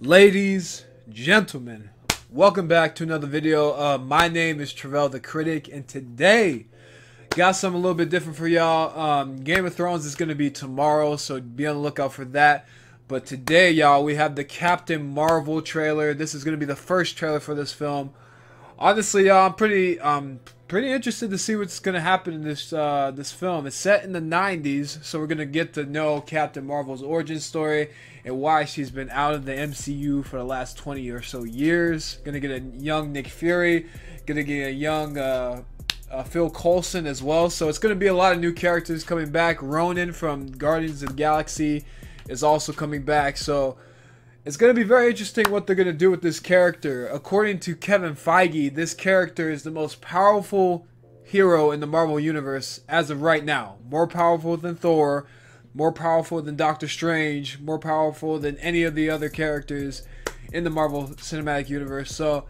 Ladies, gentlemen, welcome back to another video. My name is Mar-Vell the Critic, and today got something a little bit different for y'all. Game of Thrones is going to be tomorrow, so be on the lookout for that. But today, y'all, we have the Captain Mar-Vell trailer. This is going to be the first trailer for this film. Honestly, y'all, I'm pretty interested to see what's going to happen in this film. It's set in the 90s, so we're going to get to know Captain Mar-Vell's origin story and why she's been out of the MCU for the last 20 or so years. Gonna get a young Nick Fury, gonna get a young Phil Coulson as well. So it's gonna be a lot of new characters coming back. Ronan from Guardians of the Galaxy is also coming back. So it's gonna be very interesting what they're gonna do with this character. According to Kevin Feige, this character is the most powerful hero in the Marvel Universe as of right now. More powerful than Thor, more powerful than Doctor Strange, more powerful than any of the other characters in the Marvel Cinematic Universe. So,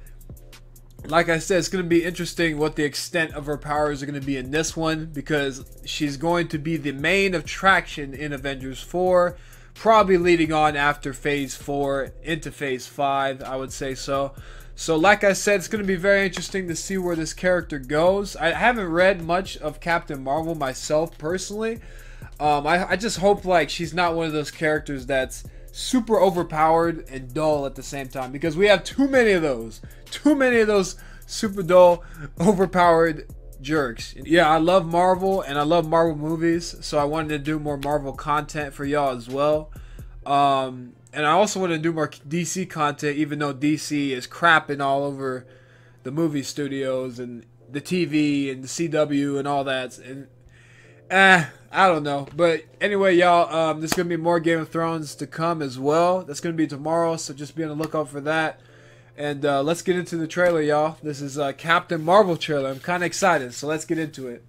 like I said, it's going to be interesting what the extent of her powers are going to be in this one, because she's going to be the main attraction in Avengers 4, probably leading on after Phase 4 into Phase 5, I would say so. So, like I said, it's going to be very interesting to see where this character goes. I haven't read much of Captain Mar-Vell myself, personally. I just hope like she's not one of those characters that's super overpowered and dull at the same time, because we have too many of those super dull, overpowered jerks. Yeah, I love Marvel and I love Marvel movies, so I wanted to do more Marvel content for y'all as well. And I also want to do more DC content, even though DC is crapping all over the movie studios and the TV and the CW and all that. And I don't know. But anyway, y'all, there's going to be more Game of Thrones to come as well. That's going to be tomorrow, so just be on the lookout for that. And let's get into the trailer, y'all. This is Captain Mar-Vell trailer. I'm kind of excited, so let's get into it.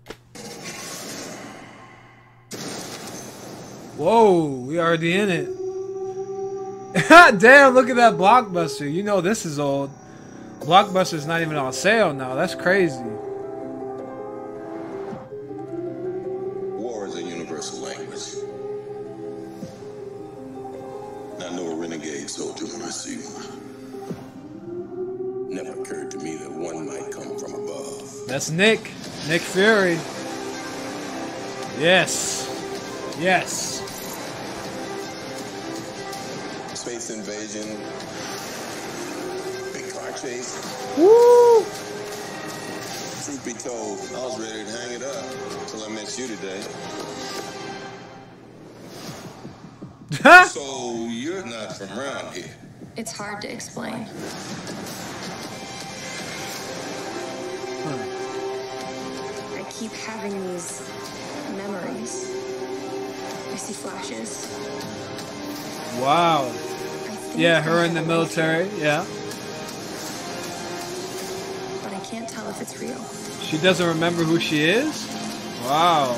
Whoa, we already in it. Damn, look at that Blockbuster. You know this is old. Blockbuster's not even on sale now. That's crazy. I know a renegade soldier when I see one. Never occurred to me that one might come from above. That's Nick Fury. Yes. Yes. Space invasion. Big car chase. Woo! Truth be told, I was ready to hang it up until I met you today. So you're not from around here. It's hard to explain. I keep having these memories. I see flashes. Wow. Yeah, her in the military, yeah. But I can't tell if it's real. She doesn't remember who she is? Wow.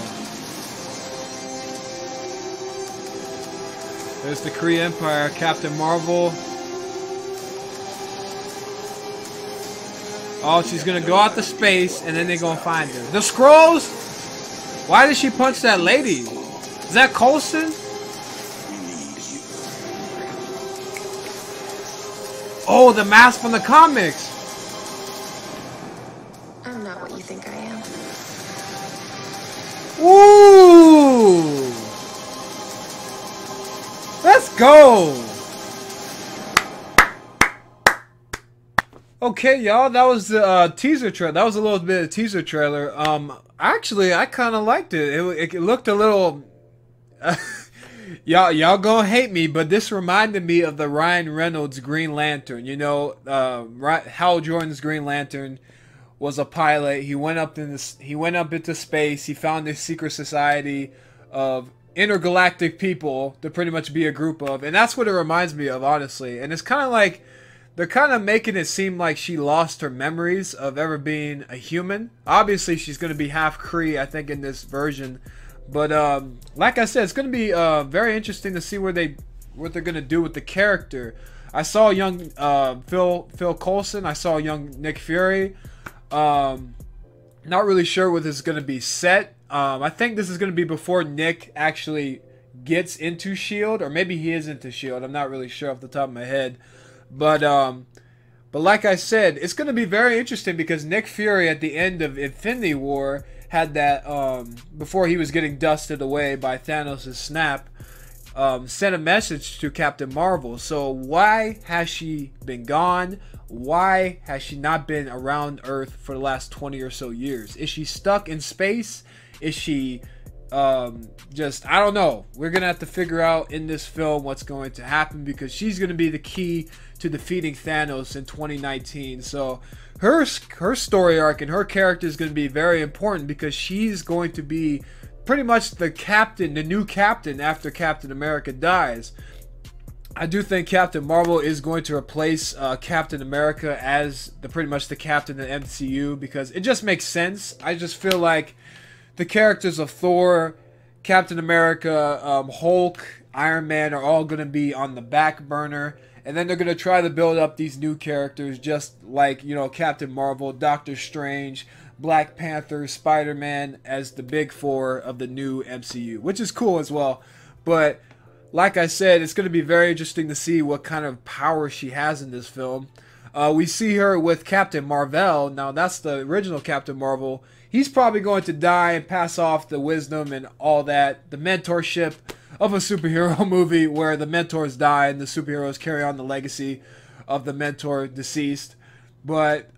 There's the Kree Empire, Captain Mar-Vell. Oh, she's gonna go out to space and then they're gonna find her. The Skrulls? Why did she punch that lady? Is that Coulson? Oh, the mask from the comics. I'm not what you think I am. Ooh! Let's go! Okay, y'all, that was the teaser trailer. That was a little bit of teaser trailer. Actually, I kind of liked it. It looked a little... y'all gonna hate me, but this reminded me of the Ryan Reynolds Green Lantern. You know, Hal Jordan's Green Lantern was a pilot. He went up into space. He found this secret society of intergalactic people to pretty much be a group of, and that's what it reminds me of, honestly. And it's kind of like they're kind of making it seem like she lost her memories of ever being a human. Obviously she's going to be half Kree, I think, in this version, but like I said, it's going to be very interesting to see what they're going to do with the character. I saw young Phil Coulson. I saw young Nick Fury. Not really sure where this is going to be set. I think this is going to be before Nick actually gets into Shield, or maybe he is into Shield. I'm not really sure off the top of my head, but like I said, it's going to be very interesting because Nick Fury at the end of Infinity War had that before he was getting dusted away by Thanos' snap. Sent a message to Captain Marvel. So why has she been gone? Why has she not been around Earth for the last 20 or so years? Is she stuck in space? Is she just, I don't know. We're going to have to figure out in this film what's going to happen because she's going to be the key to defeating Thanos in 2019. So her story arc and her character is going to be very important because she's going to be pretty much the captain, the new captain after Captain America dies. I do think Captain Marvel is going to replace Captain America as pretty much the captain of the MCU because it just makes sense. I just feel like the characters of Thor, Captain America, Hulk, Iron Man are all going to be on the back burner. And then they're going to try to build up these new characters just like, you know, Captain Marvel, Doctor Strange, Black Panther, Spider-Man as the big four of the new MCU, which is cool as well. But like I said, it's going to be very interesting to see what kind of power she has in this film. We see her with Captain Mar-Vell. Now, that's the original Captain Marvel. He's probably going to die and pass off the wisdom and all that, the mentorship of a superhero movie where the mentors die and the superheroes carry on the legacy of the mentor deceased. But,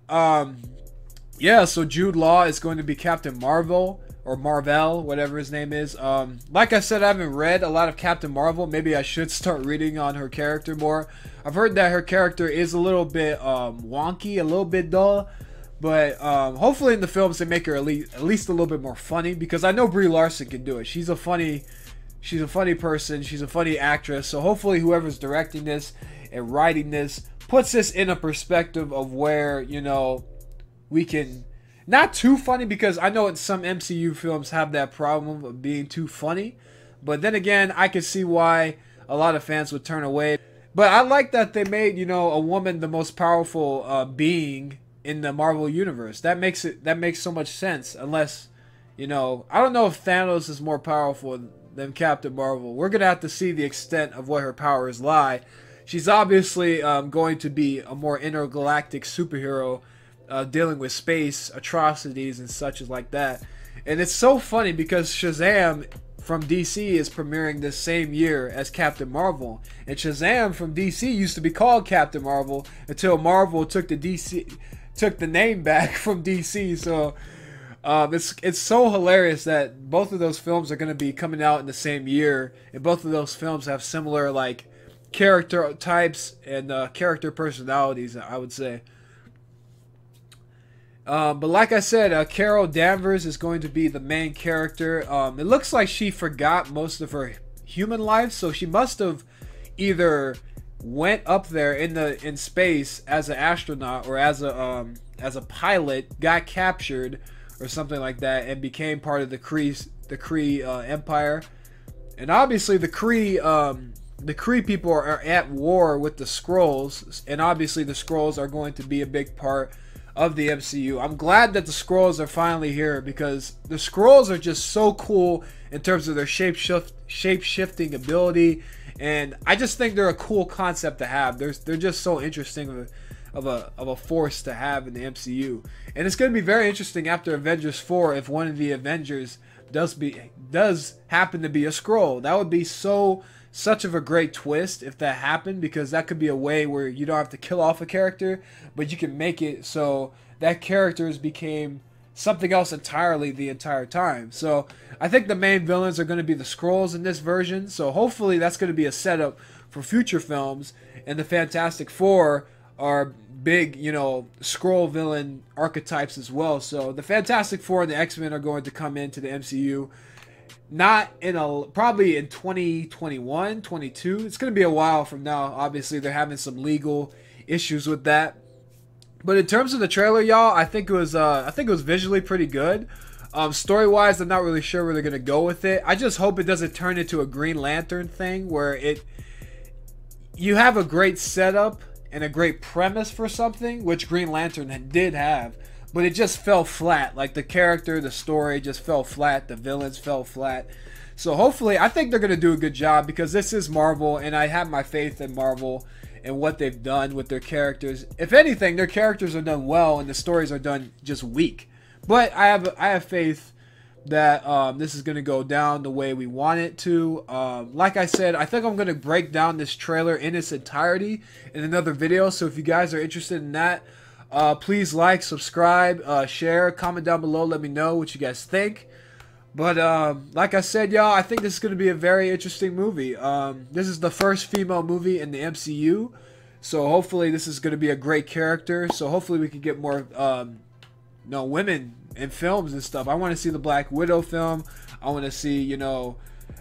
yeah, so Jude Law is going to be Captain Marvel, or Mar-Vell, whatever his name is. Like I said, I haven't read a lot of Captain Marvel. Maybe I should start reading on her character more. I've heard that her character is a little bit wonky, a little bit dull. But hopefully in the films they make her at least a little bit more funny. Because I know Brie Larson can do it. She's a funny person. She's a funny actress. So hopefully whoever's directing this and writing this puts this in a perspective of where, you know, we can, not too funny, because I know some MCU films have that problem of being too funny, but then again, I can see why a lot of fans would turn away. But I like that they made, you know, a woman the most powerful being in the Marvel universe. That makes so much sense. Unless, you know, I don't know if Thanos is more powerful than Captain Marvel. We're gonna have to see the extent of what her powers lie. She's obviously going to be a more intergalactic superhero. Dealing with space atrocities and such as like that. And it's so funny because Shazam from DC is premiering this same year as Captain Marvel, and Shazam from DC used to be called Captain Marvel until Marvel took the name back from DC. So it's so hilarious that both of those films are going to be coming out in the same year, and both of those films have similar like character types and character personalities, I would say. But like I said, Carol Danvers is going to be the main character. It looks like she forgot most of her human life, so she must have either went up there in space as an astronaut or as a pilot, got captured or something like that, and became part of the Kree Empire. And obviously the Kree people are at war with the Skrulls, and obviously the Skrulls are going to be a big part of the MCU. I'm glad that the Skrulls are finally here because the Skrulls are just so cool in terms of their shape-shifting ability, and I just think they're a cool concept to have. They're just so interesting of a force to have in the MCU. And it's going to be very interesting after Avengers 4 if one of the Avengers does happen to be a Skrull. That would be such of a great twist if that happened, because that could be a way where you don't have to kill off a character, but you can make it so that characters became something else entirely the entire time. So I think the main villains are going to be the Skrulls in this version, so hopefully that's going to be a setup for future films, and the Fantastic Four are big, you know, Skrull villain archetypes as well. So the Fantastic Four and the X-Men are going to come into the MCU probably in 2021, 22. It's going to be a while from now. Obviously, they're having some legal issues with that. But in terms of the trailer, y'all, I think it was visually pretty good. Story-wise, I'm not really sure where they're going to go with it. I just hope it doesn't turn into a Green Lantern thing where you have a great setup and a great premise for something, which Green Lantern did have, but it just fell flat. Like the character, the story just fell flat. The villains fell flat. So hopefully, I think they're going to do a good job because this is Marvel, and I have my faith in Marvel and what they've done with their characters. If anything, their characters are done well and the stories are done just weak. But I have faith that this is going to go down the way we want it to. Like I said, I think I'm going to break down this trailer in its entirety in another video. So if you guys are interested in that, please like, subscribe, share, comment down below. Let me know what you guys think. But like I said, y'all, I think this is going to be a very interesting movie. This is the first female movie in the MCU. So hopefully this is going to be a great character. So hopefully we can get more women in films and stuff. I want to see the Black Widow film. I want to see, you know,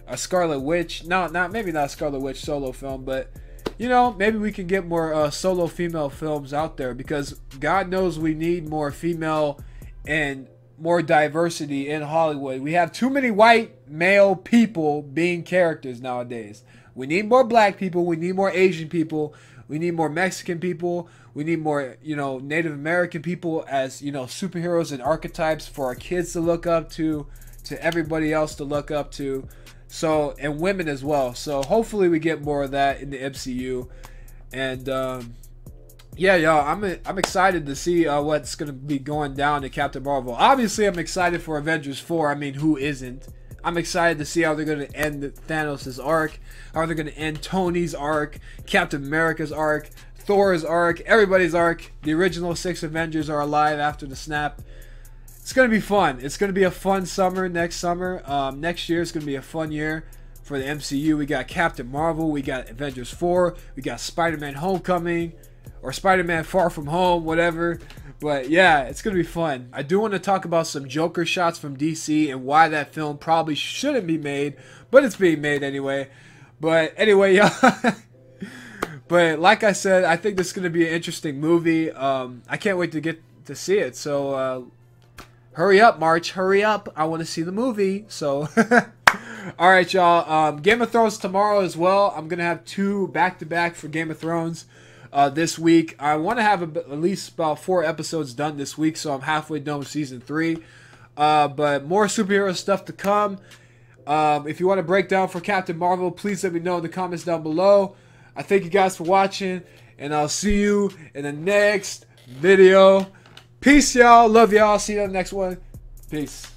a Scarlet Witch. Maybe not a Scarlet Witch solo film, but you know, maybe we can get more solo female films out there, because God knows we need more female and more diversity in Hollywood. We have too many white male people being characters nowadays. We need more black people. We need more Asian people. We need more Mexican people. We need more, you know, Native American people as, you know, superheroes and archetypes for our kids to look up to everybody else to look up to. So, and women as well. So hopefully we get more of that in the MCU. And yeah, y'all, I'm excited to see what's going to be going down in Captain Marvel. Obviously, I'm excited for Avengers 4. I mean, who isn't? I'm excited to see how they're going to end Thanos' arc, how they're going to end Tony's arc, Captain America's arc, Thor's arc, everybody's arc. The original 6 Avengers are alive after the snap. It's going to be fun. It's going to be a fun summer next summer. Next year is going to be a fun year for the MCU. We got Captain Marvel. We got Avengers 4. We got Spider-Man Homecoming. Or Spider-Man Far From Home, whatever. But yeah, it's going to be fun. I do want to talk about some Joker shots from DC and why that film probably shouldn't be made. But it's being made anyway. But anyway, y'all. But like I said, I think this is going to be an interesting movie. I can't wait to get to see it. So hurry up, March. Hurry up. I want to see the movie. So alright, y'all. Game of Thrones tomorrow as well. I'm going to have 2 back-to-back for Game of Thrones. This week. I want to have at least about 4 episodes done this week, so I'm halfway done with season 3. But more superhero stuff to come. If you want to break down for Captain Marvel, please let me know in the comments down below. I thank you guys for watching, and I'll see you in the next video. Peace, y'all. Love y'all. See you in the next one. Peace.